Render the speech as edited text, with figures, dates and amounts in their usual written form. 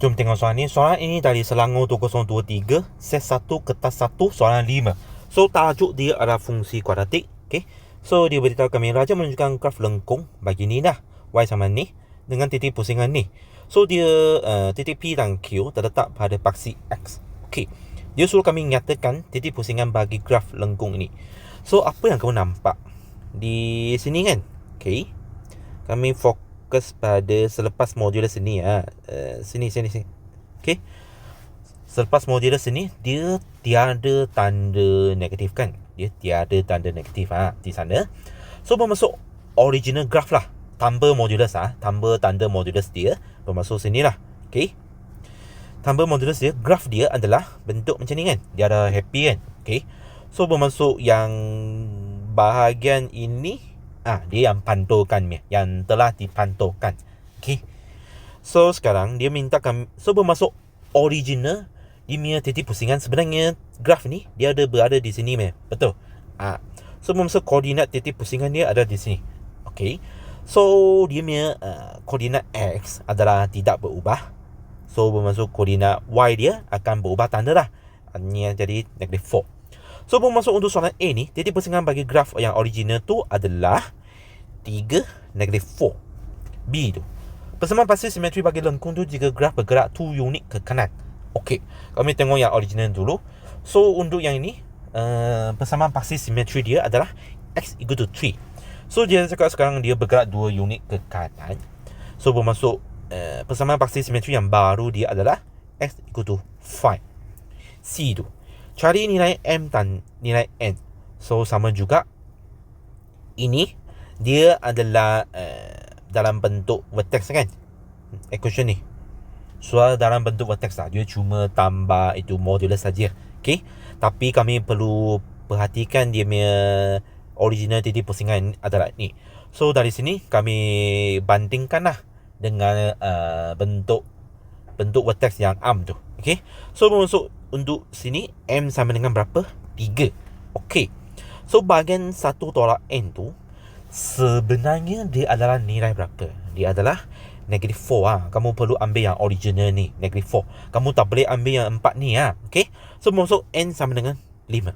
Jom tengok soalan ni. Soalan ini dari Selangor 2023, set 1 kertas 1, soalan 5. So tajuk dia adalah fungsi kuadratik. Okay. So dia beritahu kami Raja menunjukkan graf lengkung bagi ni dah, Y sama ni dengan titik pusingan ni. So dia titik P dan Q terletak pada paksi X. Okay. Dia suruh kami nyatakan titik pusingan bagi graf lengkung ini. So apa yang kamu nampak di sini kan? Okay. Kami fokus pada selepas modulus ni sini. Okey. Selepas modulus ni dia tiada tanda negatif kan? Dia tiada tanda negatif di sana. So bermasuk original graph lah tanpa modulus tanpa tanda modulus dia bermasuk sini lah. Okey. Tanpa modulus dia, graf dia adalah bentuk macam ni kan? Dia ada happy kan? Okey. So bermasuk yang bahagian ini dia yang pantulkan, yang telah dipantulkan. Okay. So sekarang dia minta kami, so bermasuk original dia punya titik pusingan. Sebenarnya graf ni dia ada berada di sini betul. So bermasuk koordinat titik pusingan dia ada di sini. Okay. So dia punya koordinat X adalah tidak berubah. So bermasuk koordinat Y dia akan berubah tanda lah. Artinya jadi -4. So bermasuk untuk soalan A ni, titik pusingan bagi graf yang original tu adalah 3, -4. B tu, persamaan pasti simetri bagi lengkung tu jika graf bergerak 2 unit ke kanan. Okey, kami tengok yang original dulu. So untuk yang ini, persamaan pasti simetri dia adalah X equal to 3. So dia cakap sekarang dia bergerak 2 unit ke kanan. So bermasuk persamaan pasti simetri yang baru dia adalah X equal to 5. C tu, cari nilai M dan nilai N. So sama juga. Ini dia adalah dalam bentuk vertex kan? Equation ni soal dalam bentuk vertex lah. Dia cuma tambah itu modulus saja. Okay. Tapi kami perlu perhatikan dia punya original titik pusingan adalah ni. So dari sini kami bandingkan lah dengan bentuk vertex yang arm tu. Okay. So bermaksud untuk sini M sama dengan berapa? 3. Okay. So bahagian 1 tolak N tu sebenarnya dia adalah nilai berapa? Dia adalah -4 Kamu perlu ambil yang original ni, -4. Kamu tak boleh ambil yang 4 ni Okay. So bermaksud N sama dengan 5.